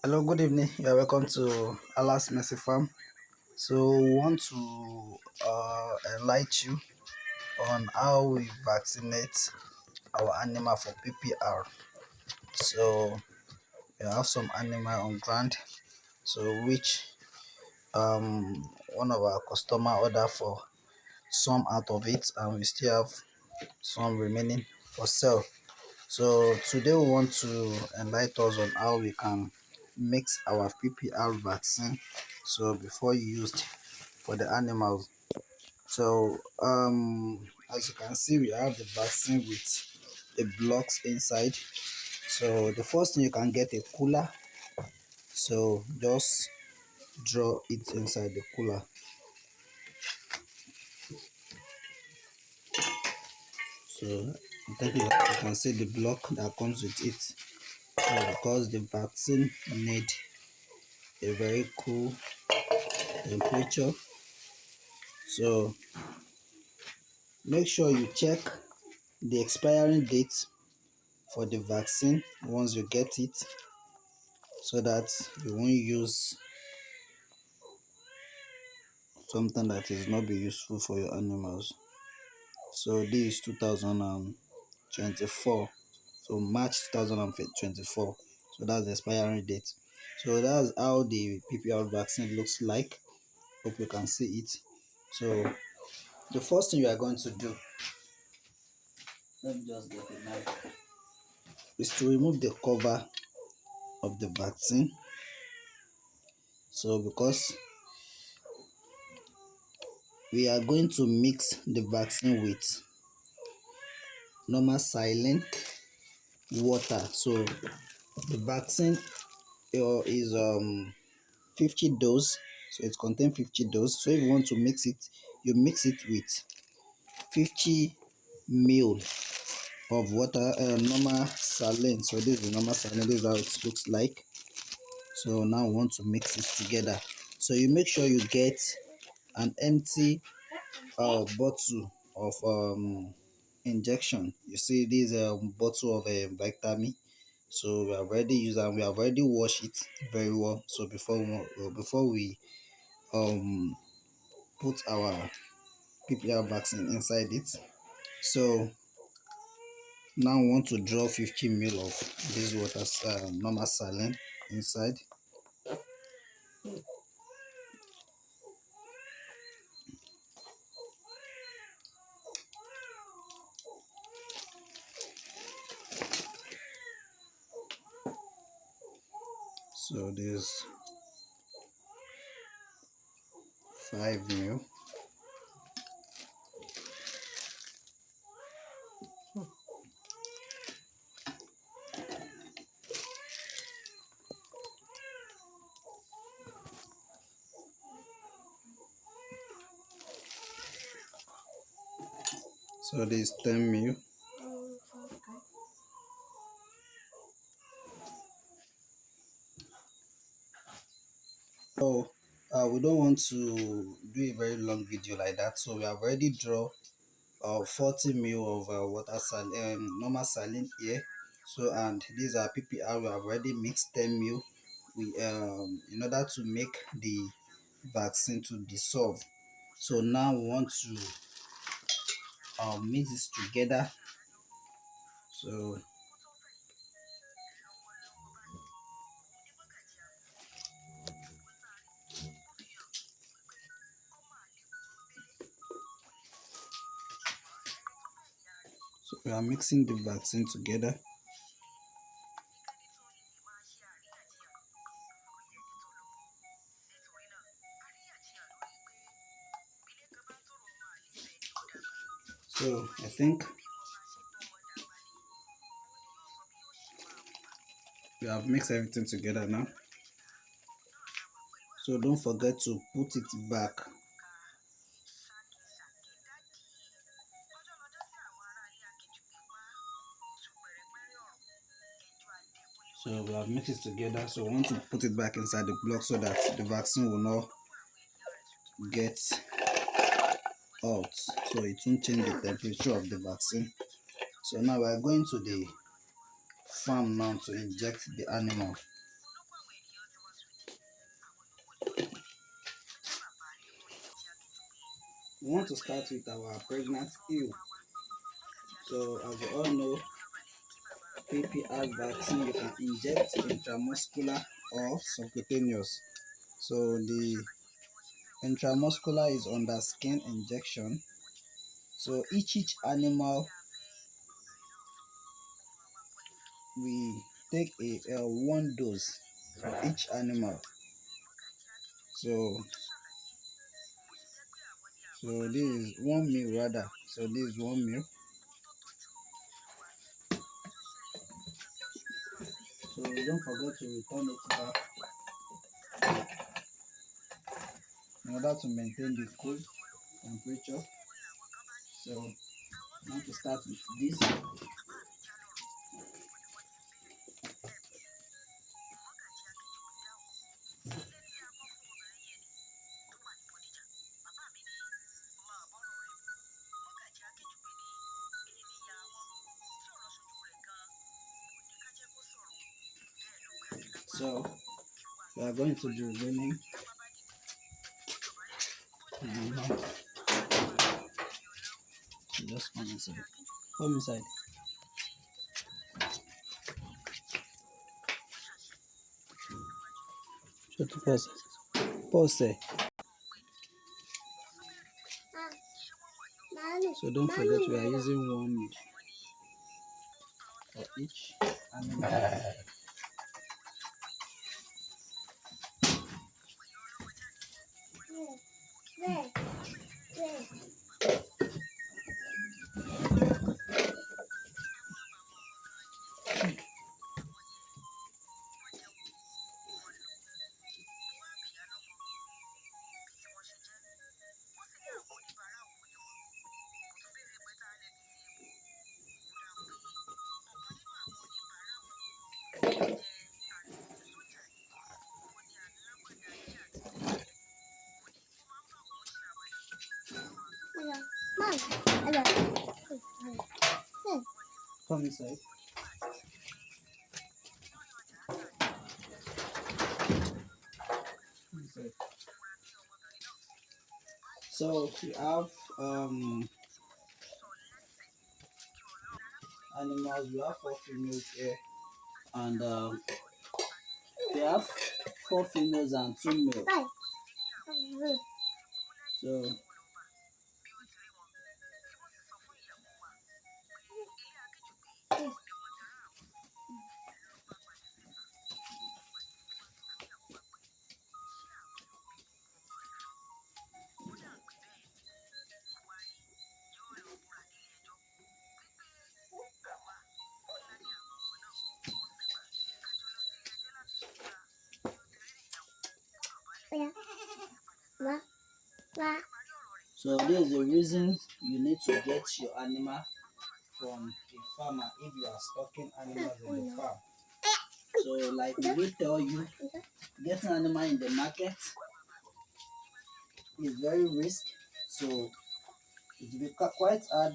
Hello, good evening. You are welcome to Allah's Mercy Farm. So, we want to enlighten you on how we vaccinate our animal for PPR. So, we have some animal on ground, so which one of our customer order for some out of it, and we still have some remaining for sale. So today we want to enlighten us on how we can mix our PPR vaccine so before used for the animals. So as you can see, we have the vaccine with the blocks inside. So the first thing, you can get a cooler. So just draw it inside the cooler. So you can see the block that comes with it. So because the vaccine need a very cool temperature, so make sure you check the expiring date for the vaccine once you get it, so that you won't use something that is not be useful for your animals. So this is 2024, so March 2024. So that's the expiring date. So that's how the PPR vaccine looks like. Hope you can see it. So the first thing you are going to do, let me just get a knife, is to remove the cover of the vaccine. So because we are going to mix the vaccine with normal saline water. So the vaccine is 50 dose, so it contains 50 dose. So if you want to mix it, you mix it with 50 ml of water, normal saline. So this is the normal saline. This is how it looks like. So now we want to mix it together. So you make sure you get an empty bottle of injection. You see this bottle of a vitamin. So we have already used and we have already washed it very well. So before we put our PPR vaccine inside it. So now we want to draw 50 ml of this water, normal saline inside. So this 5 ml. So this 10 ml. So we don't want to do a very long video like that. So we have already draw 40 ml of water saline, normal saline here. So and these are PPR. We have already mixed 10 ml. We in order to make the vaccine to dissolve. So now we want to mix this together. So we are mixing the vaccine together. So I think we have mixed everything together now. So don't forget to put it back. So we have mixed it together. So we want to put it back inside the block so that the vaccine will not get hot. So it won't change the temperature of the vaccine. So now we are going to the farm now to inject the animal. We want to start with our pregnant ewe. So as you all know, PPR vaccine you can inject intramuscular or subcutaneous. So the intramuscular is under skin injection. So each animal we take a one dose for each animal. So this is 1 meal rather. So this is 1 meal. So don't forget to return it back in order to maintain the cool temperature. So I want to start with this. So we are going to be running. Just come inside. Come inside. Shut the pause. Pause. So don't forget we are using 1 meal for each animal. Come inside. Inside. So we have animals. We have 4 females here, and we have 4 females and 2 males. So so this is the reason you need to get your animal from a farmer if you are stocking animals in the farm. So like we tell you, getting animal in the market is very risky. So it will be quite hard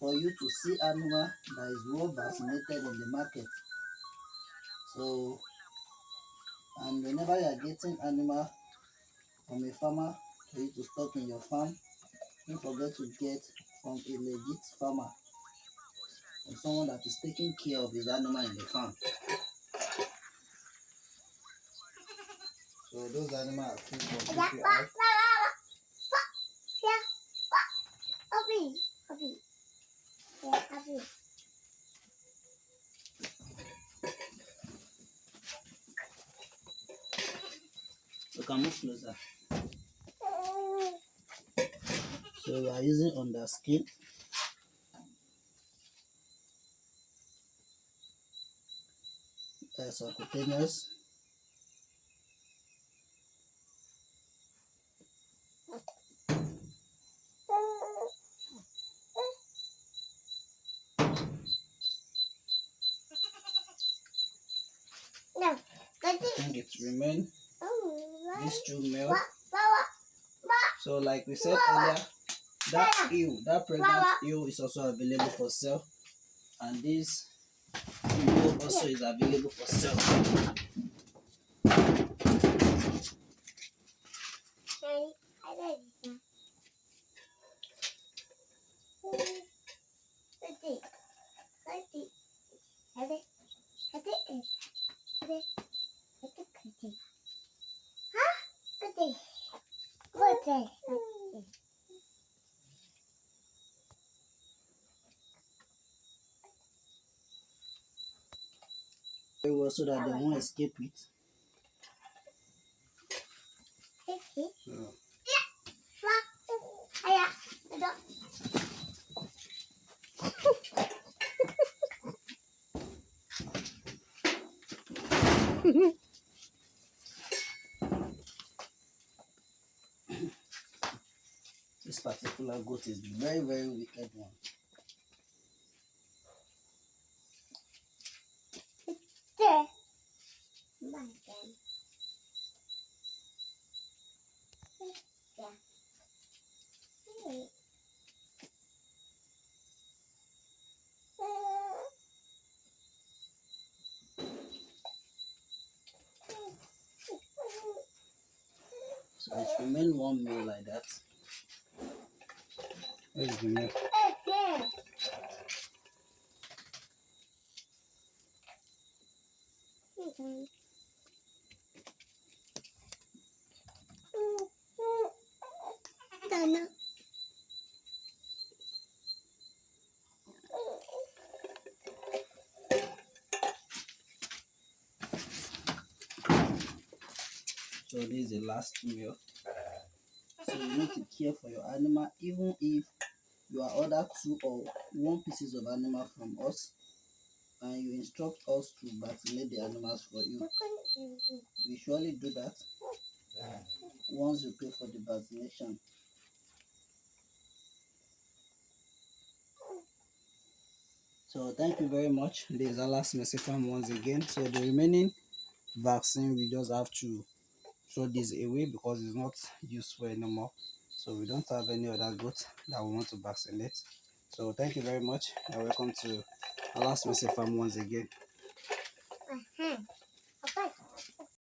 for you to see animal that is well vaccinated in the market. So, and whenever you are getting animal from a farmer for you to stock in your farm, don't forget to get from a legit farmer or someone that is taking care of his animal in the farm. So those animals are free from PPR. You can move closer. So we are using under skin. Subcutaneous. I think it remains these 2 male. So like we said earlier, that pregnant ewe is also available for sale, and this female also is available for sale. Very well so that they won't escape it. So, this particular goat is very, very wicked one. So it remain one meal like that. Where is the milk? So this is the last meal. So you need to care for your animal, even if you are ordered 2 or 1 pieces of animal from us, and you instruct us to vaccinate the animals for you. We surely do that once you pay for the vaccination. So thank you very much. This is our last message from once again. So the remaining vaccine, we just have to throw this away because it's not useful anymore. So we don't have any other goat that we want to vaccinate. So thank you very much and welcome to our last message from once again.